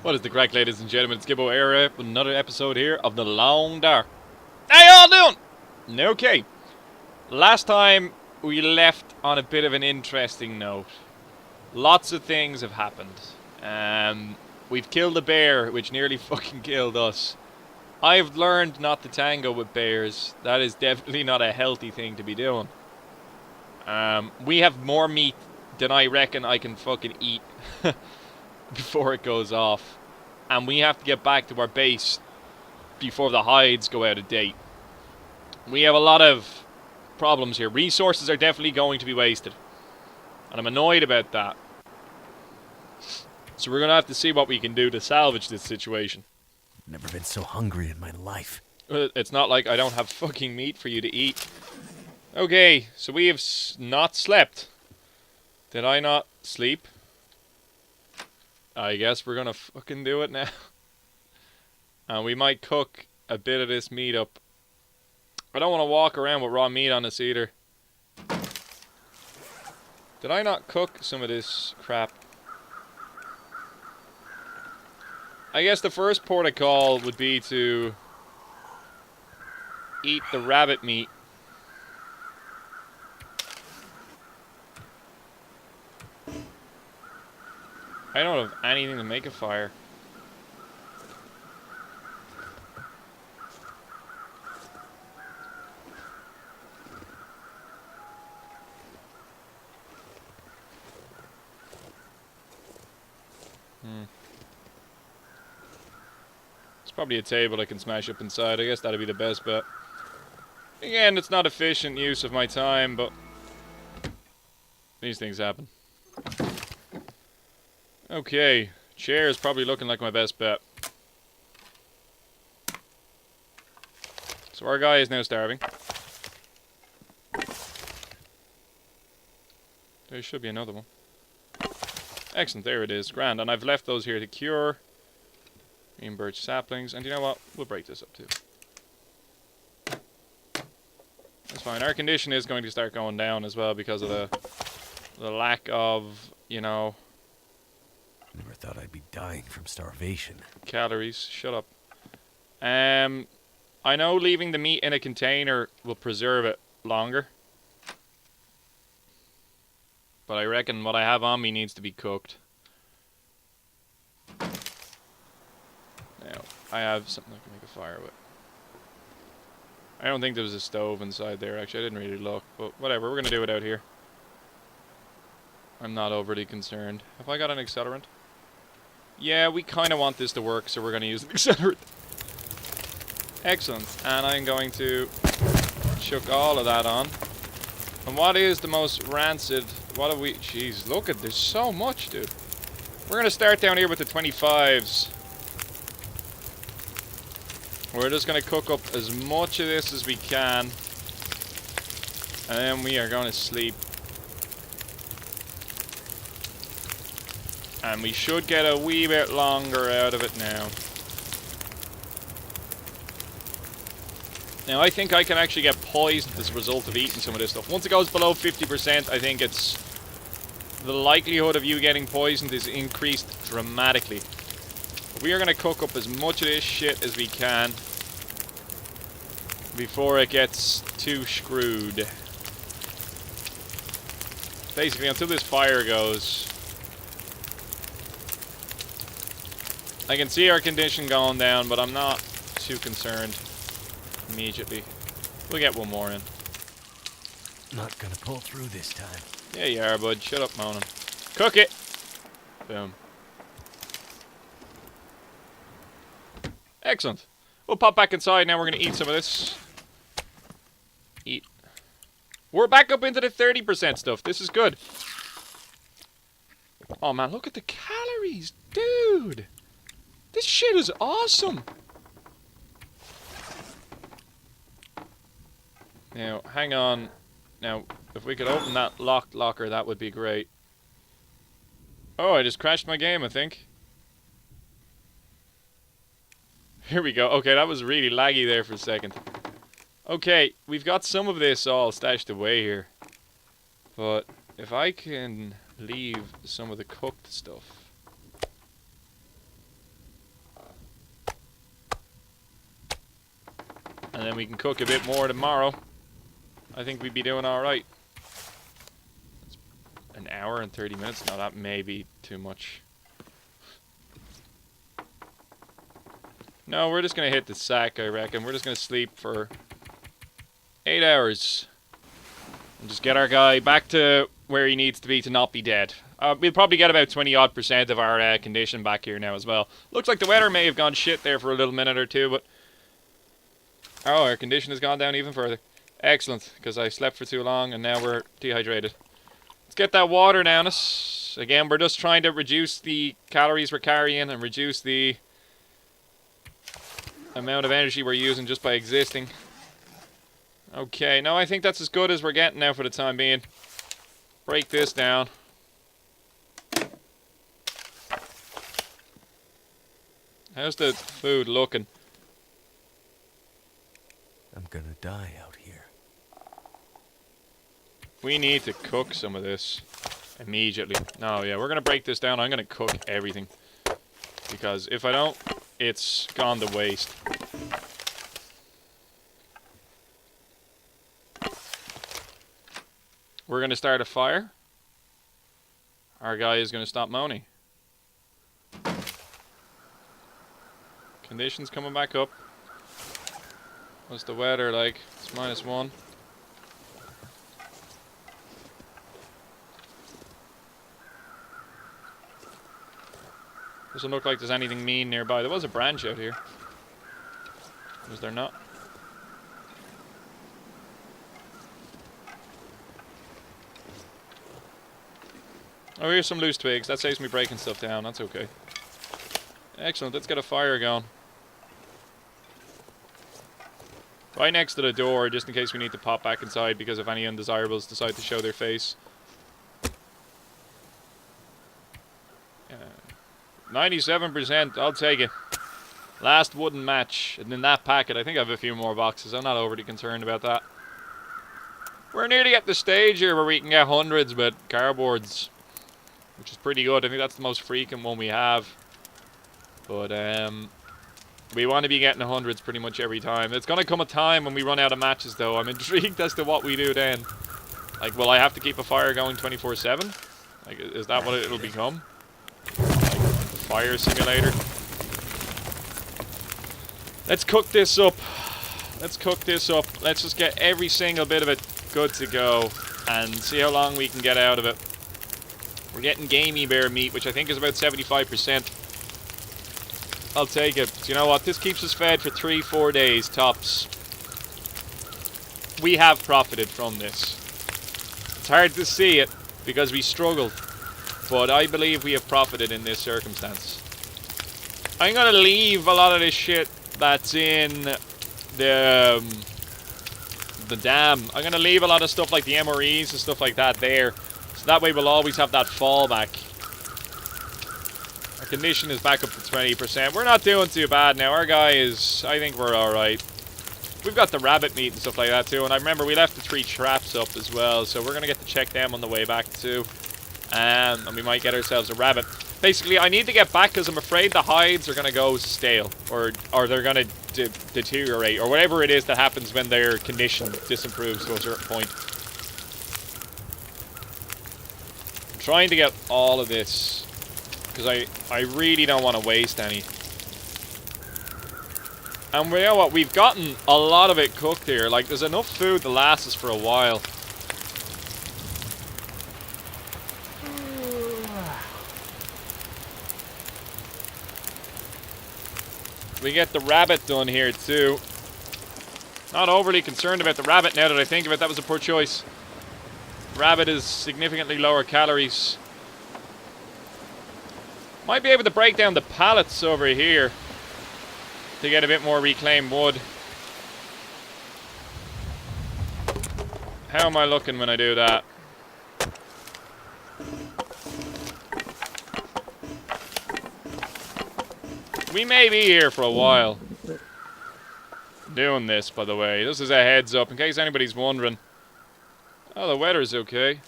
What is the crack, ladies and gentlemen? It's Gibboeire with another episode here of The Long Dark. How y'all doing? Okay. Last time we left on a bit of an interesting note. Lots of things have happened. We've killed a bear, which nearly fucking killed us. I've learned not to tango with bears. That is definitely not a healthy thing to be doing. We have more meat than I reckon I can fucking eat before it goes off. And we have to get back to our base before the hides go out of date. We have a lot of problems here. Resources are definitely going to be wasted. And I'm annoyed about that. So we're going to have to see what we can do to salvage this situation. Never been so hungry in my life. It's not like I don't have fucking meat for you to eat. Okay, so we have not slept. Did I not sleep? I guess we're gonna fucking do it now. And we might cook a bit of this meat up. I don't want to walk around with raw meat on us either. Did I not cook some of this crap? I guess the first port of call would be to eat the rabbit meat. I don't have anything to make a fire. It's probably a table I can smash up inside. I guess that'd be the best bet. Again, it's not efficient use of my time, but these things happen. Okay, chair is probably looking like my best bet. So our guy is now starving. There should be another one. Excellent, there it is. Grand, and I've left those here to cure. Green birch saplings, and you know what? We'll break this up too. That's fine. Our condition is going to start going down as well because of the lack of, you know... Never thought I'd be dying from starvation. Calories. Shut up. I know leaving the meat in a container will preserve it longer. But I reckon what I have on me needs to be cooked. Now, I have something I can make a fire with. I don't think there was a stove inside there, actually. I didn't really look, but whatever. We're going to do it out here. I'm not overly concerned. Have I got an accelerant? Yeah, we kind of want this to work, so we're going to use an accelerant. Excellent. And I'm going to chuck all of that on. And what is the most rancid... What have we... Jeez, look at this. So much, dude. We're going to start down here with the 25s. We're just going to cook up as much of this as we can. And then we are going to sleep. And we should get a wee bit longer out of it now. Now, I think I can actually get poisoned as a result of eating some of this stuff. Once it goes below 50%, I think it's... The likelihood of you getting poisoned is increased dramatically. We are going to cook up as much of this shit as we can before it gets too screwed. Basically, until this fire goes... I can see our condition going down, but I'm not too concerned immediately. We'll get one more in. Not gonna pull through this time. Yeah, you are, bud. Shut up, moaning. Cook it! Boom. Excellent. We'll pop back inside now. We're going to eat some of this. Eat. We're back up into the 30% stuff. This is good. Oh, man. Look at the calories. Dude. This shit is awesome. Now, hang on. Now, if we could open that locked locker, that would be great. Oh, I just crashed my game, I think. Here we go. Okay, that was really laggy there for a second. Okay, we've got some of this all stashed away here. But if I can leave some of the cooked stuff. then we can cook a bit more tomorrow. I think we'd be doing alright. An hour and 30 minutes? No, that may be too much. No, we're just gonna hit the sack, I reckon. We're just gonna sleep for 8 hours. And just get our guy back to where he needs to be to not be dead. We'll probably get about 20% of our condition back here now as well. Looks like the weather may have gone shit there for a little minute or two, but... Oh, our condition has gone down even further. Excellent, because I slept for too long and now we're dehydrated. Let's get that water down us. Again, we're just trying to reduce the calories we're carrying and reduce the amount of energy we're using just by existing. Okay, no, I think that's as good as we're getting now for the time being. Break this down. How's the food looking? I'm gonna die out here. We need to cook some of this immediately. No, yeah, we're gonna break this down. I'm gonna cook everything. Because if I don't, it's gone to waste. We're gonna start a fire. Our guy is gonna stop moaning. Conditions coming back up. What's the weather like? It's -1. Doesn't look like there's anything mean nearby. There was a branch out here. Was there not? Oh, here's some loose twigs. That saves me breaking stuff down. That's okay. Excellent. Let's get a fire going. Right next to the door, just in case we need to pop back inside because if any undesirables decide to show their face. 97%, I'll take it. Last wooden match. And in that packet, I think I have a few more boxes. I'm not overly concerned about that. We're nearly at the stage here where we can get hundreds with cardboards. Which is pretty good. I think that's the most frequent one we have. But, we want to be getting hundreds pretty much every time. It's going to come a time when we run out of matches, though. I'm intrigued as to what we do then. Like, will I have to keep a fire going 24/7? Like, is that what it'll become? Like, a fire simulator? Let's cook this up. Let's cook this up. Let's just get every single bit of it good to go. And see how long we can get out of it. We're getting gamey bear meat, which I think is about 75%. I'll take it. You know what? This keeps us fed for 3-4 days, tops. We have profited from this. It's hard to see it, because we struggled. But I believe we have profited in this circumstance. I'm gonna leave a lot of this shit that's in the dam. I'm gonna leave a lot of stuff like the MREs and stuff like that there. So that way we'll always have that fallback. Our condition is back up to 20%. We're not doing too bad now. Our guy is... I think we're alright. We've got the rabbit meat and stuff like that too. And I remember we left the 3 traps up as well. So we're going to get to check them on the way back too. And we might get ourselves a rabbit. Basically, I need to get back because I'm afraid the hides are going to go stale. Or they're going to deteriorate. Or whatever it is that happens when their condition disimproves to a certain point. I'm trying to get all of this. Because I really don't want to waste any. And you know what? We've gotten a lot of it cooked here. Like, there's enough food to last us for a while. We get the rabbit done here too. Not overly concerned about the rabbit now that I think of it. That was a poor choice. Rabbit is significantly lower calories. Might be able to break down the pallets over here to get a bit more reclaimed wood. How am I looking when I do that? We may be here for a while. Doing this, by the way. This is a heads up in case anybody's wondering. Oh, the weather's okay.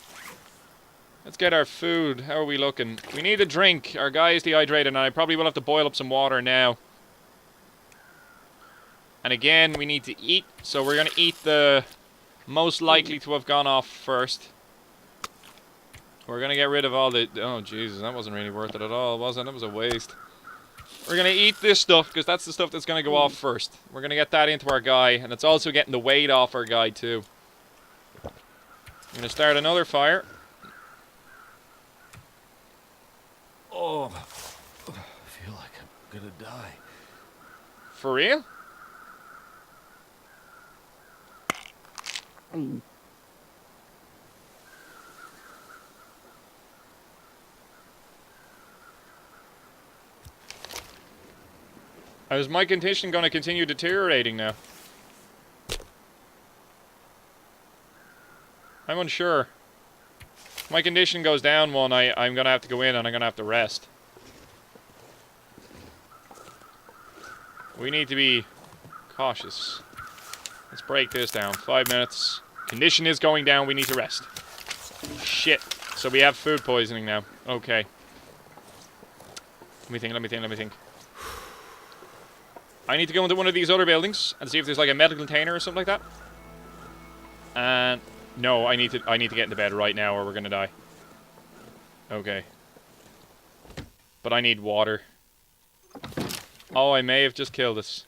Let's get our food. How are we looking? We need a drink. Our guy is dehydrated and I probably will have to boil up some water now. And again, we need to eat. So we're going to eat the most likely to have gone off first. We're going to get rid of all the... Oh, Jesus, that wasn't really worth it at all, was it? That was a waste. We're going to eat this stuff, because that's the stuff that's going to go off first. We're going to get that into our guy, and it's also getting the weight off our guy, too. I'm going to start another fire. Oh, I feel like I'm gonna die. For real? Is my condition going to continue deteriorating now? I'm unsure. If my condition goes down one, I'm going to have to go in and I'm going to have to rest. We need to be cautious. Let's break this down. 5 minutes. Condition is going down. We need to rest. Shit. So we have food poisoning now. Okay. Let me think. I need to go into one of these other buildings and see if there's like a medical container or something like that. And no, I need to get into bed right now or we're gonna die. Okay. But I need water. Oh, I may have just killed us.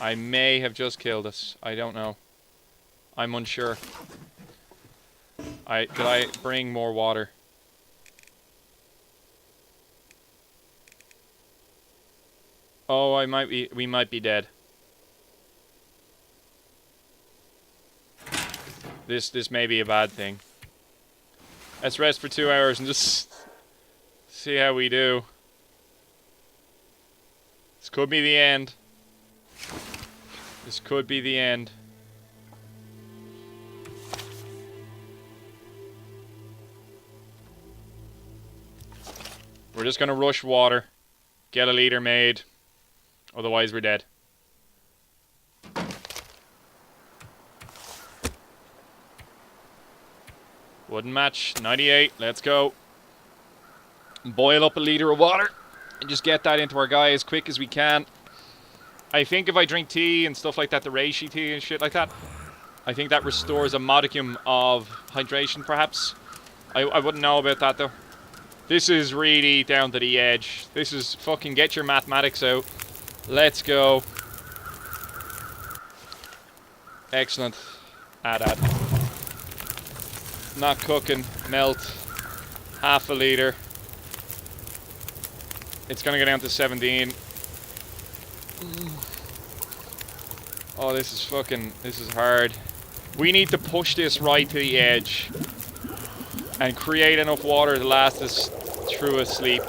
I may have just killed us. I don't know. I'm unsure. Did I bring more water? Oh, we might be dead. This may be a bad thing. Let's rest for 2 hours and just see how we do. This could be the end. This could be the end. We're just gonna rush water. Get a leader made. Otherwise, we're dead. Wooden match, 98. Let's go. Boil up a liter of water and just get that into our guy as quick as we can. I think if I drink tea and stuff like that, the reishi tea and shit like that, I think that restores a modicum of hydration, perhaps. I wouldn't know about that, though. This is really down to the edge. This is fucking get your mathematics out. Let's go. Excellent. Add. Not cooking. Melt. Half a liter. It's gonna go down to 17. Oh, this is hard. We need to push this right to the edge. And create enough water to last us through a sleep.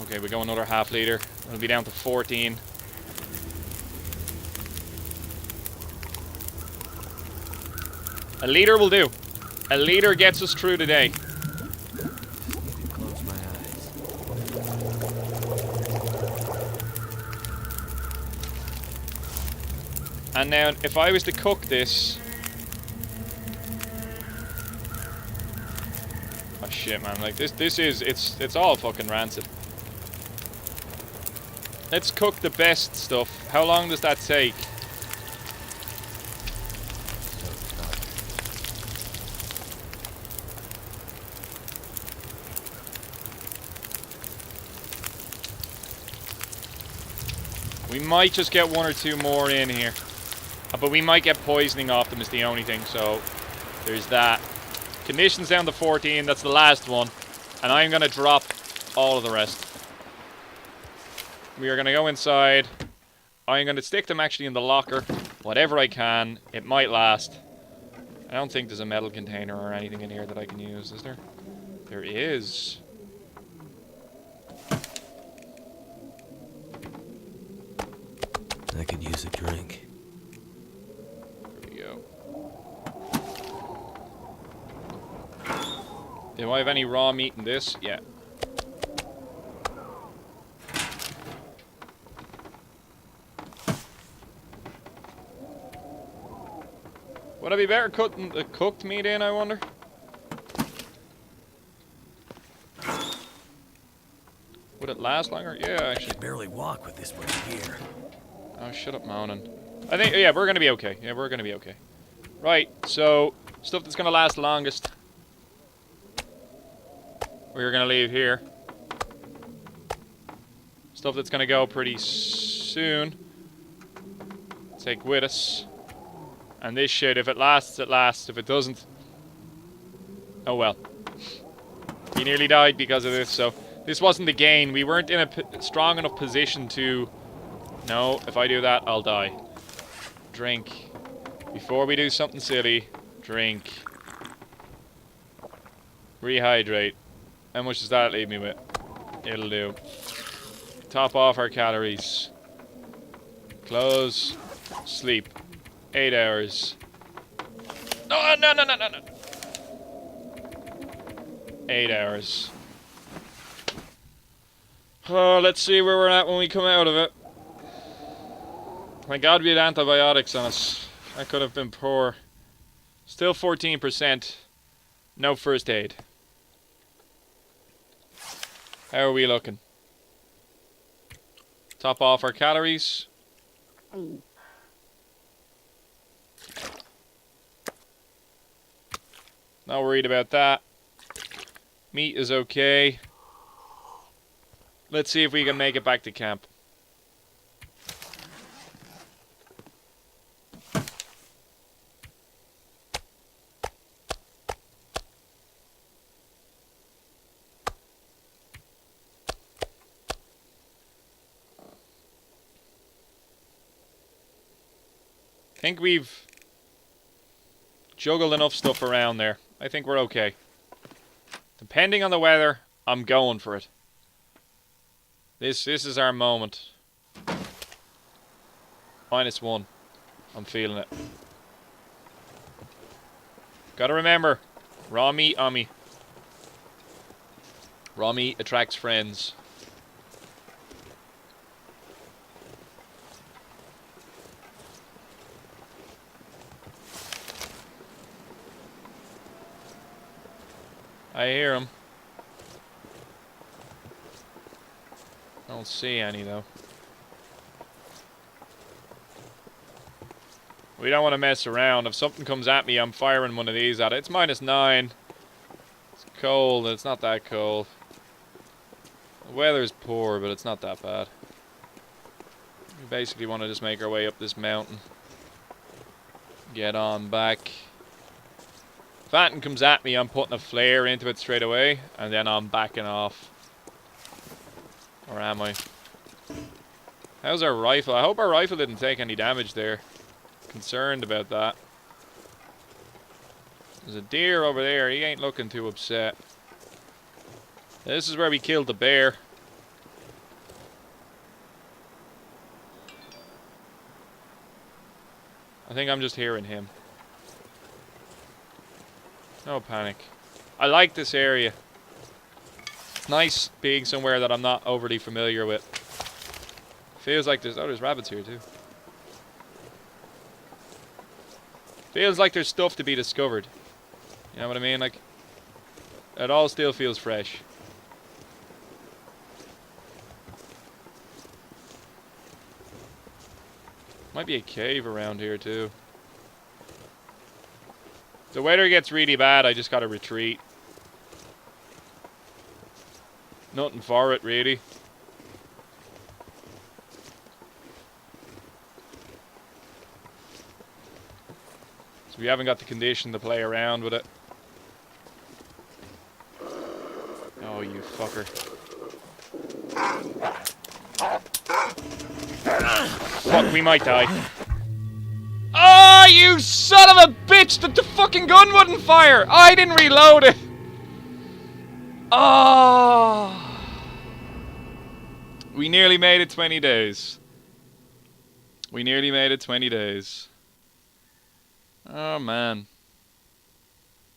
Okay, we go another half liter. It'll be down to 14. A liter will do. A liter gets us through the day. Close my eyes. And now, if I was to cook this... Oh shit, man. Like, it's all fucking rancid. Let's cook the best stuff. How long does that take? We might just get 1 or 2 more in here. But we might get poisoning off them is the only thing, so there's that. Conditions down to 14, that's the last one. And I'm going to drop all of the rest. We are going to go inside. I'm going to stick them actually in the locker. Whatever I can. It might last. I don't think there's a metal container or anything in here that I can use, is there? There is. I could use a drink. There we go. Do I have any raw meat in this? Yeah. Would I be better cutting the cooked meat in, I wonder? Would it last longer? Yeah, actually. Barely walk with this much gear. Oh, shut up, moaning. I think, yeah, we're gonna be okay. Yeah, we're gonna be okay. Right, so, stuff that's gonna last longest. We're gonna leave here. Stuff that's gonna go pretty soon. Take with us. And this shit, if it lasts, it lasts. If it doesn't, oh well. He nearly died because of this, so this wasn't the gain. We weren't in a strong enough position to... No, if I do that, I'll die. Drink. Before we do something silly, drink. Rehydrate. How much does that leave me with? It'll do. Top off our calories. Close. Sleep. 8 hours. Oh, no. 8 hours. Oh, let's see where we're at when we come out of it. Thank God we had antibiotics on us. That could have been poor. Still 14%. No first aid. How are we looking? Top off our calories. Not worried about that. Meat is okay. Let's see if we can make it back to camp. I think we've juggled enough stuff around there. I think we're okay. Depending on the weather, I'm going for it. This is our moment. -1. I'm feeling it. Gotta remember, raw meat on me. Raw meat attracts friends. I hear him. I don't see any though. We don't want to mess around. If something comes at me, I'm firing one of these at it. It's -9. It's cold. It's not that cold. The weather's poor, but it's not that bad. We basically want to just make our way up this mountain. Get on back. If anything comes at me, I'm putting a flare into it straight away, and then I'm backing off. Or am I? How's our rifle? I hope our rifle didn't take any damage there. Concerned about that. There's a deer over there. He ain't looking too upset. This is where we killed the bear. I think I'm just hearing him. No panic. I like this area. It's nice being somewhere that I'm not overly familiar with. Feels like there's rabbits here too. Feels like there's stuff to be discovered. You know what I mean? Like, it all still feels fresh. Might be a cave around here too. If the weather gets really bad, I just gotta retreat. Nothing for it, really. So we haven't got the condition to play around with it. Oh, you fucker. Fuck, we might die. Oh, you son of a bitch! The fucking gun wouldn't fire! I didn't reload it! Oh! We nearly made it 20 days. We nearly made it 20 days. Oh, man.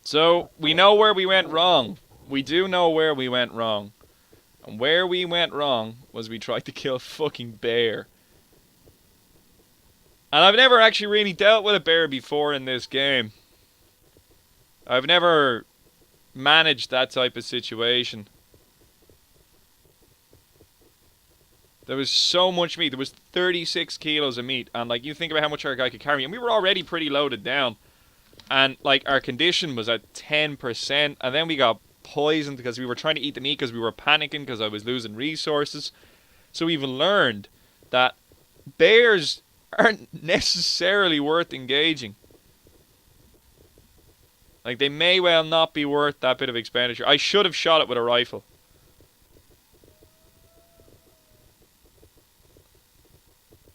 So, we know where we went wrong. We do know where we went wrong. And where we went wrong was we tried to kill a fucking bear. And I've never actually really dealt with a bear before in this game. I've never managed that type of situation. There was so much meat. There was 36 kilos of meat. And, like, you think about how much our guy could carry. And we were already pretty loaded down. And, like, our condition was at 10%. And then we got poisoned because we were trying to eat the meat because we were panicking because I was losing resources. So we even learned that bears aren't necessarily worth engaging. Like, they may well not be worth that bit of expenditure. I should have shot it with a rifle.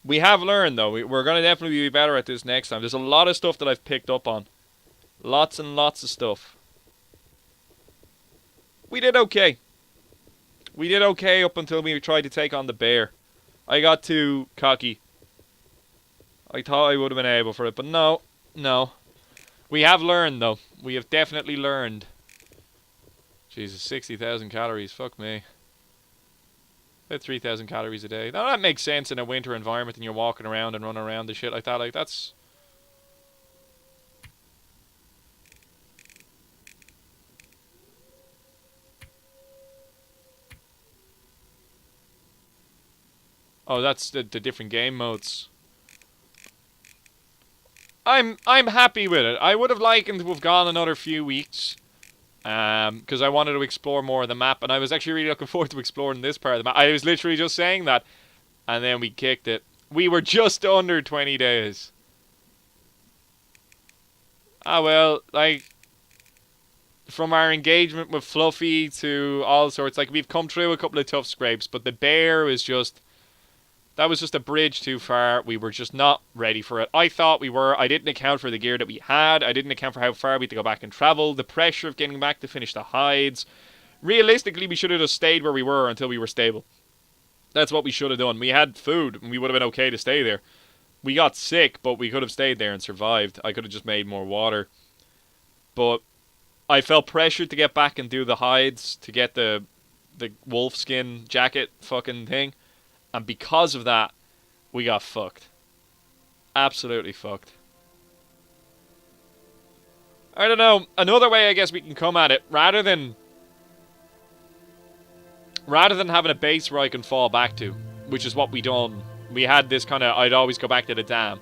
We have learned, though. We're going to definitely be better at this next time. There's a lot of stuff that I've picked up on. Lots and lots of stuff. We did okay. We did okay up until we tried to take on the bear. I got too cocky. I thought I would have been able for it, but no. No. We have learned, though. We have definitely learned. Jesus, 60,000 calories. Fuck me. About 3,000 calories a day. Now, that makes sense in a winter environment and you're walking around and running around and shit like that. Like, that's... Oh, that's the different game modes. I'm happy with it. I would have liked to have gone another few weeks. Because I wanted to explore more of the map. And I was actually really looking forward to exploring this part of the map. I was literally just saying that. And then we kicked it. We were just under 20 days. Ah, well, like... From our engagement with Fluffy to all sorts. Like, we've come through a couple of tough scrapes. But the bear was just... That was just a bridge too far. We were just not ready for it. I thought we were. I didn't account for the gear that we had. I didn't account for how far we had to go back and travel. The pressure of getting back to finish the hides. Realistically, we should have just stayed where we were until we were stable. That's what we should have done. We had food, and we would have been okay to stay there. We got sick, but we could have stayed there and survived. I could have just made more water. But I felt pressured to get back and do the hides, to get the wolf skin jacket fucking thing. And because of that, we got fucked. Absolutely fucked. I don't know. Another way I guess we can come at it, rather than having a base where I can fall back to, which is what we done. We had this kind of, I'd always go back to the dam.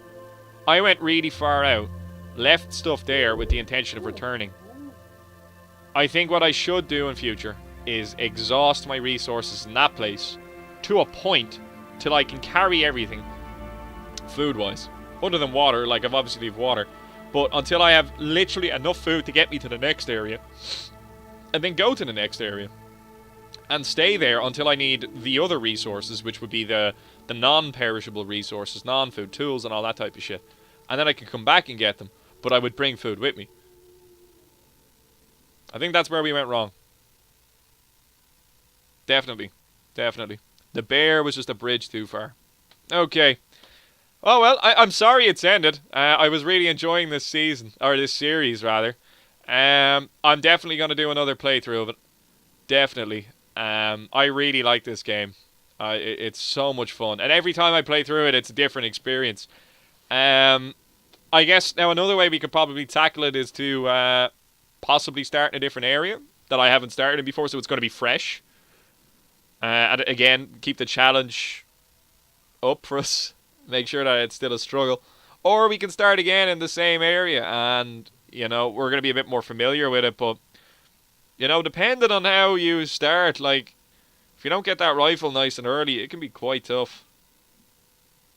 I went really far out, left stuff there with the intention of returning. I think what I should do in future is exhaust my resources in that place to a point till I can carry everything food-wise. Other than water, like I've obviously have water. But until I have literally enough food to get me to the next area. And then go to the next area. And stay there until I need the other resources, which would be the non-perishable resources, non-food, tools and all that type of shit. And then I can come back and get them. But I would bring food with me. I think that's where we went wrong. Definitely. Definitely. The bear was just a bridge too far. Okay. Oh, well, I'm sorry it's ended. I was really enjoying this season. Or this series, rather. I'm definitely going to do another playthrough of it. Definitely. I really like this game. It's so much fun. And every time I play through it, it's a different experience. I guess now another way we could probably tackle it is to possibly start in a different area that I haven't started in before, so it's going to be fresh. And again, keep the challenge up for us. Make sure that it's still a struggle. Or we can start again in the same area and, you know, we're going to be a bit more familiar with it. But, you know, depending on how you start, like, if you don't get that rifle nice and early, it can be quite tough.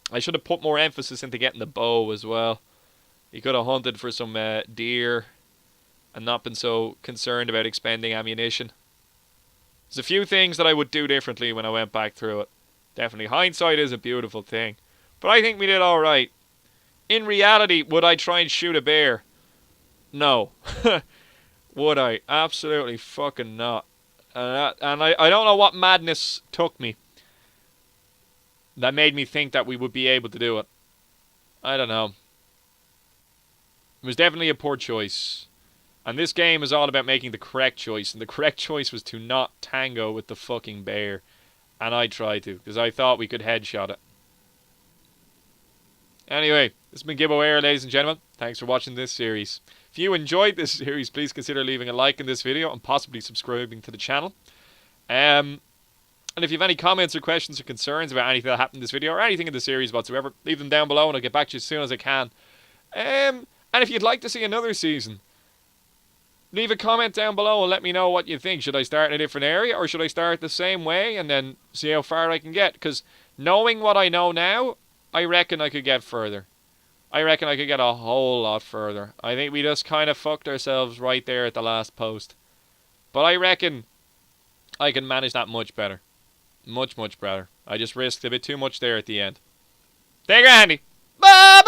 I should have put more emphasis into getting the bow as well. You could have hunted for some deer and not been so concerned about expending ammunition. There's a few things that I would do differently when I went back through it. Definitely. Hindsight is a beautiful thing. But I think we did alright. In reality, would I try and shoot a bear? No. Would I? Absolutely fucking not. And I don't know what madness took me that made me think that we would be able to do it. I don't know. It was definitely a poor choice. And this game is all about making the correct choice. And the correct choice was to not tango with the fucking bear. And I tried to, because I thought we could headshot it. Anyway, this has been Gibboeire, ladies and gentlemen. Thanks for watching this series. If you enjoyed this series, please consider leaving a like in this video and possibly subscribing to the channel. And if you have any comments or questions or concerns about anything that happened in this video or anything in the series whatsoever, leave them down below and I'll get back to you as soon as I can. And if you'd like to see another season, leave a comment down below and let me know what you think. Should I start in a different area or should I start the same way and then see how far I can get? Because knowing what I know now, I reckon I could get further. I reckon I could get a whole lot further. I think we just kind of fucked ourselves right there at the last post. But I reckon I can manage that much better. Much, much better. I just risked a bit too much there at the end. Take care, Andy. Bye!